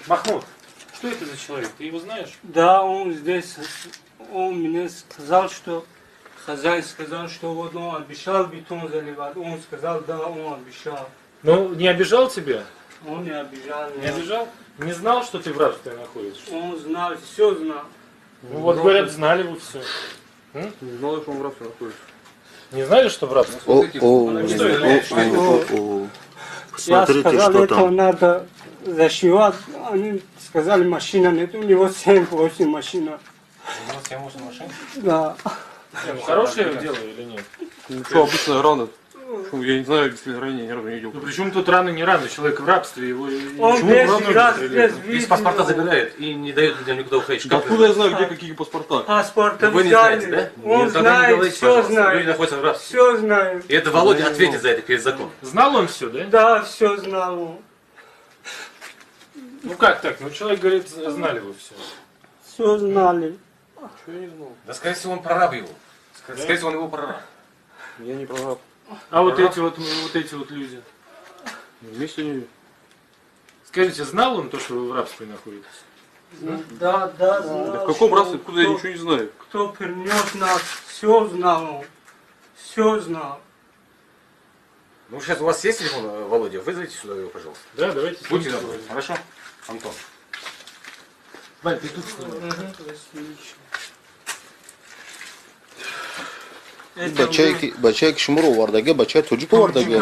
Махмуд, что это за человек? Ты его знаешь? Да, он здесь, он мне сказал, что хозяин сказал, что вот он обещал бетон заливать. Он сказал, да, он обещал. Ну, не обижал тебя? Он не обижал. Не обижал? Не знал, что ты в рабстве находишься? Он знал, все знал. Ну, вот говорят, знали вы все. Не знал, что он в рабстве находится. Не знали, что в рабстве? Я сказал, это надо зашивать. Они сказали, машина нет. У него 7-8 машин. У него 7-8 машин? Да. Хорошее дело или нет? Ну что, обычная рана. Я не знаю, если ранее ни разу не видел. Ну причем тут рано не рано, человек в рабстве, его... Он Без паспорта забирает и не дает людям никуда уходить. Да откуда я знаю, где какие паспорта? Паспорта Вы не знаете, да? Он знает, все знает. Люди находятся в рабстве. Все знает. И это Володя ответит за это перед законом. Знал он все, да? Да, все знал он. Ну как так? Ну человек говорит, знали вы все. Все знали. Да, скорее всего, он прораб его. Скорее всего, он его прораб. Я не прораб. А вот эти вот люди? Вместе не... Скажите, знал он то, что вы в рабстве находитесь? Да, знал. Да в каком рабстве, откуда я ничего не знаю? Кто принес нас, все знал он. Все знал. Ну, сейчас у вас есть телефон, Володя? Вызовите сюда его, пожалуйста. Да, давайте. Будьте добры. Хорошо? Антон. Валь, ты тут снимай. Бачай кишмуру вардаге, бачай тоджик вардаге.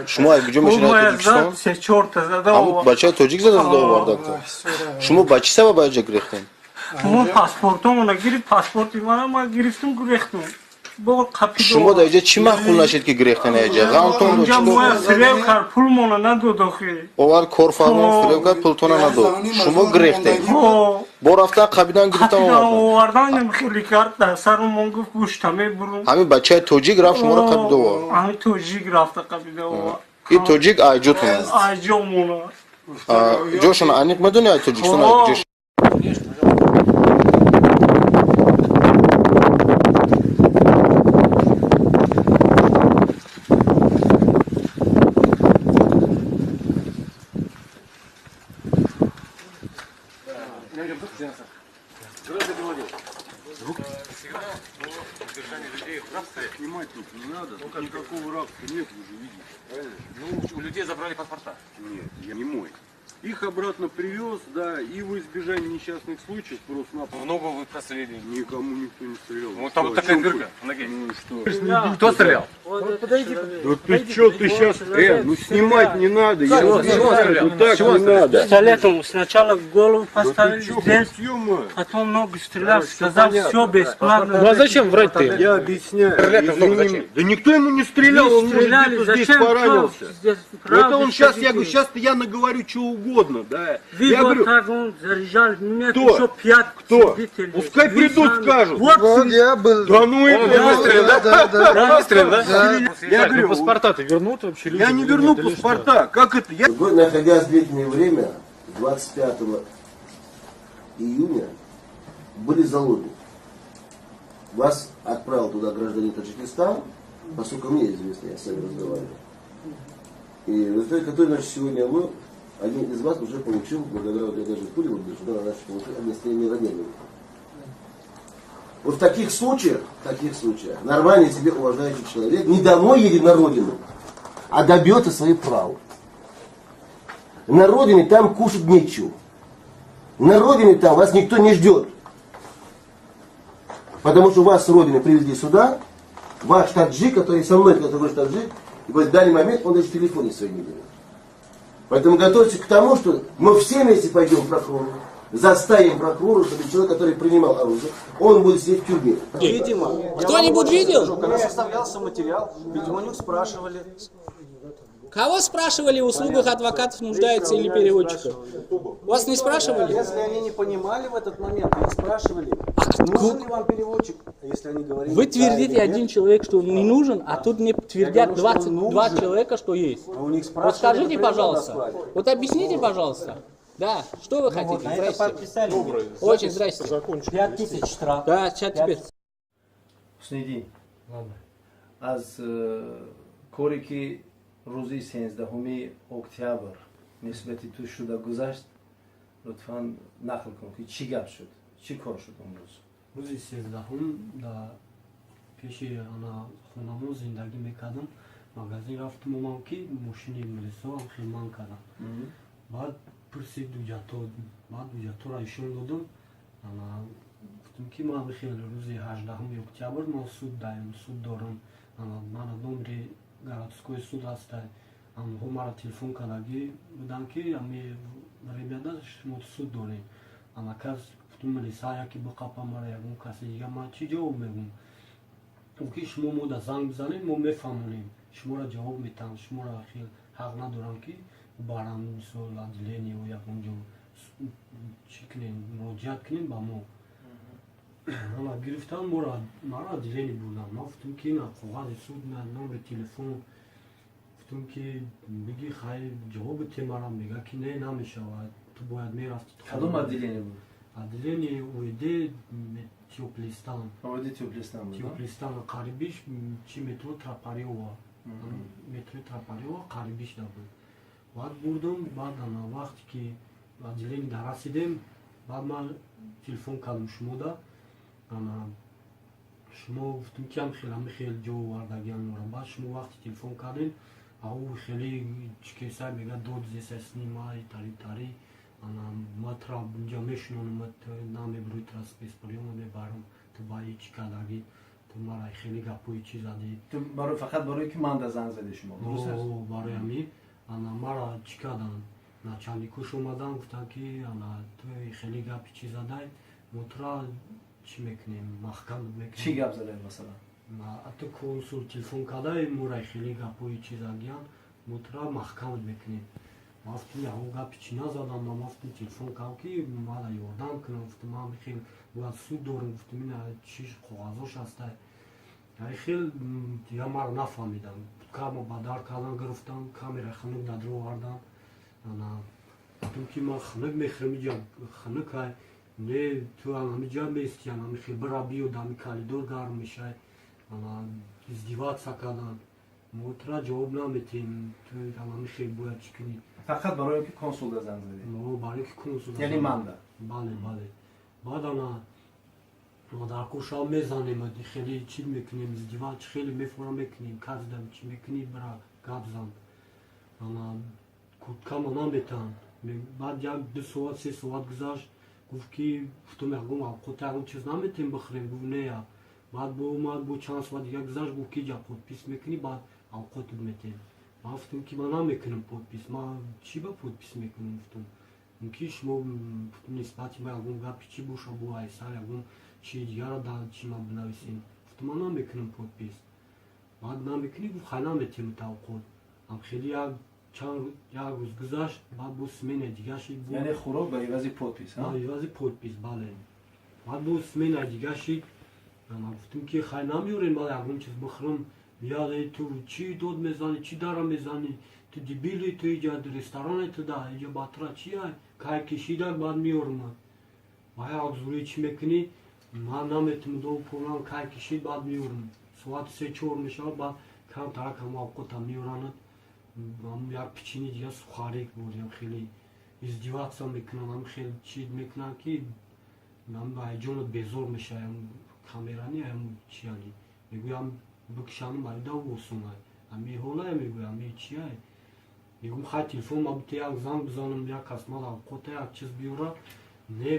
Шума гуджо машина тоджикистан. Амут бачай тоджик зада вардагта. Шума бачи саба бачай грехтен. Мо паспортомона гирифт, паспорти мана гирифтум грехтум. Шума да иҷа чӣ маъқул нашид ки грехтен аҷа? Ғамтон инҷа моя фирев кард, пулмона надод охи. Овар корфармон фирев кард, пултона надод. Шума грехтен. Бо рафтан қабидан гирифтан овардан хеле кард, сарумон гуфт гӯшта мебурум. Ҳамин бачаи тоҷик рафт шуморо қабида овард. Ҳамин тоҷик рафта қабида овард. И тоҷик айҷотона. Айҷомона. ҷошона аниқ медони ай тоҷикистон ай ҷош. Всегда по содержанию людей в рабстве. Снимать тут не надо, тут никакого рабства нет, вы же видите, правильно? Ну, у людей забрали паспорта. Нет, я не мой. Их обратно привез, да, и в избежание несчастных случаев просто-напросто. В ногу вы прострелили. Никому никто не стрелял. Вот там вот такая дырка в ноге. Ну и что? Кто стрелял? Подойди. Да ты что, ты сейчас, ну снимать не надо. Я Чего стрелял? вот так не надо. Пистолетом сначала голову Да поставили ты что, здесь, ё-моё? потом ногу стрелял, сказал, все бесплатно. Ну а зачем врать-то? Я объясняю. Стрелять-то в ногу извини зачем? меня. Да никто ему не стрелял, он может Стреляли, где-то здесь зачем? поранился. Кто здесь Это он сейчас, правда, я говорю, скажите? сейчас я наговорю что угодно, да. Вы Я вот говорю, так он заряжал, нет Кто? еще 5 кто? свидетелей. Пускай Вы придут, сами. скажут. Вот я был. Да ну Он это выстрелил, да? Выстрелил, да? Я говорю, Паспорта-то вернут вообще людям? я не верну паспорта. Как это? Я... Вы, находясь в длительное время, 25 июня, были заложники. Вас отправил туда гражданин Таджикистана, поскольку мне известно, я с вами разговаривал. И в результате, который, значит, сегодня вы, один из вас уже получил, благодаря вот я даже пули, вот, сюда, значит, получил огнестрельное ранение. Вот в таких случаях, нормальный себе уважающий человек не домой едет на родину, а добьется своих прав. На родине там кушать нечего. На родине там вас никто не ждет. Потому что вас с родины привезли сюда, ваш таджик, который со мной, который таджик, и в данный момент он даже в телефоне своей не берет. Поэтому готовьтесь к тому, что мы все вместе пойдем к прокурору, заставим прокурора, чтобы человек, который принимал оружие, он будет сидеть в тюрьме. Видимо. Кто-нибудь видел? Когда составлялся материал, видимо, у них спрашивали. Кого спрашивали в услугах адвокатов, нуждаются или переводчиков? Вас не спрашивали? Если они не понимали в этот момент, их спрашивали, нужен ли вам переводчик, если они говорили. Вы да твердите или один нет. человек, что он не нужен, а тут мне твердят говорю, что 22 нужен. человека, что есть. А у них Вот спрашивали, скажите, например, пожалуйста, назвали. вот объясните, пожалуйста. Да, что вы хотите? На это Здрасте. подписали. Очень здрасте. 5000 штраф. Да, сейчас теперь. Снеди. Аз корики روزی 13 октябрь نسبتی تو شده گذشت لطفاً نقل کن که چی گپ شد چی کار شد اون روز روزی 13 در پیش انا خونمون زندگی میکردم مغازه رفتم اومم که ماشین ملیسا هم خیمان کردم بعد پرسید بعد دوجاتو را ایشون دادم انا گفتم که من خیلی روزی 18 октябрь من سود دارم من номери городской суд هسته هم مرا تلفن کردگی بودن که همی ربیاده شما سود داریم اما کس گفتم ملیسا یکی بقاپا مرا یکون کسی دیگه من چی جواب میگم که شما مو زنگ بزنید ما میفهمونیم شما را جواب میتن شما را خیلی حق ندارم که برام مثل عدلینی و یکونجا چی کنیم مراجعت کنیم با ما اما گرفتن مرا عدلینی بودن ما گفتم که نه قواعد سود نه نمبر تلفن گفتم که بگی خیلی جواب تیمارم میگه که نه نمیشه تو باید میرفتی کدوم عدلینی بود؟ عدلینی اویده تیوپلیستان بود تیوپلیستان قریبیش چی مترو تراپاریوه مترو تراپاریوه قریبیش بود بعد بردم بعد وقتی که عدلینی در رسیدیم بعد من تلفن کردم شما دا شما گفتم که هم خیلی جو وردگیان مورم بعد شما وقتی تلفن کردین او خیلی چکیسای میگه دود زیسه سنیمای تاری ما ترا اینجا میشنونم نامی بروی تراسپیس پریوم میبرم تو بایی چی کدگی تو مرا خیلی گپوی چی زدی تو برای فقط برای که من در زنگ زدی شما درست است؟ برای همی مرا چی کدن начальникуш омадан гуфтан ки ту хеле гапи чӣ задай мотра чӣ мекунем маҳкам мекунем чӣ гап задай масалан ҳатто консул телефон кардаи мора хеле гапҳои чӣ задгиян мотра маҳкам мекунем мафтум яҳо гапи чӣ назадам ма мафтум телефон кардам ки мана ёрдам кунам гуфтам ман хел бояд суд дорам гуфтам ина чӣ коғазош ҳастай хел я мара нафаҳмидам кама ба дар кардан гирифтам камера хунук дадро овардан گفتم که من خنک میخورم اینجا خنک نه تو همینجا میستی همین خیلی برابی و دامی کالیدور گرم میشه ازدواج سکردن موترا جواب نمیتیم تو تمامی خیلی باید چکنی فقط برای اینکه کنسول زنگ زدی ما برای که کنسول یعنی منده بله بعد ما در کوشا میزنیم خیلی چی میکنیم ازدواج خیلی میفورم میکنیم کردم چی میکنی برا گابزن اما کم نمیتن بعد یک 2 ساعت 3 ساعت گذشت گفت که گفتم یکم خودت چیز نمیتیم بخریم گفت نه بعد با چند ساعت دیگه گذشت گفت که جا پودپیس میکنی بعد خودت میتیم ما گفتم که من نمیکنم پودپیس ما چی با پودپیس میکنم گفتم اینکه شما نسبتی ما یکم گپ چی باشه با ایسر یکم چی دیگه را در چی ما بنویسیم گفتم من نمیکنم پودپیس بعد نمیکنی گفت خیلی نمیتیم تا خود هم خیلی یک روز گذشت بعد با سمینه دیگه شید یعنی خروج به عوض پودپیس ها؟ به عوض پودپیس بله بعد با سمینه دیگه شید من گفتم که خیلی نمیورین بعد یکم چیز بخورم یاد تو چی دود میزنی چی دارم میزنی تو دیبیلی تو اینجا رستوران تو ده اینجا باترا چیه که کشیدن بعد میورم و یک زوری چی میکنی من نمیتونم دو پولان که کشید بعد میورم ساعت 3-4 میشه بعد کم ترک هم آقوت هم میوراند هم یک پیچینی دیگه سخاریک بودیم خیلی ازدواج هم میکنم هم خیلی چیز میکنم که من با جونت بیزور میشه هم کامیرانی هم چی هنی میگویم بکشانم برای دو بوسومه هم میهوله میگویم چیه میگویم خواهی تلفون ما بوده یک زن بزنم یک کس ما آقوت یک چیز بیوره نه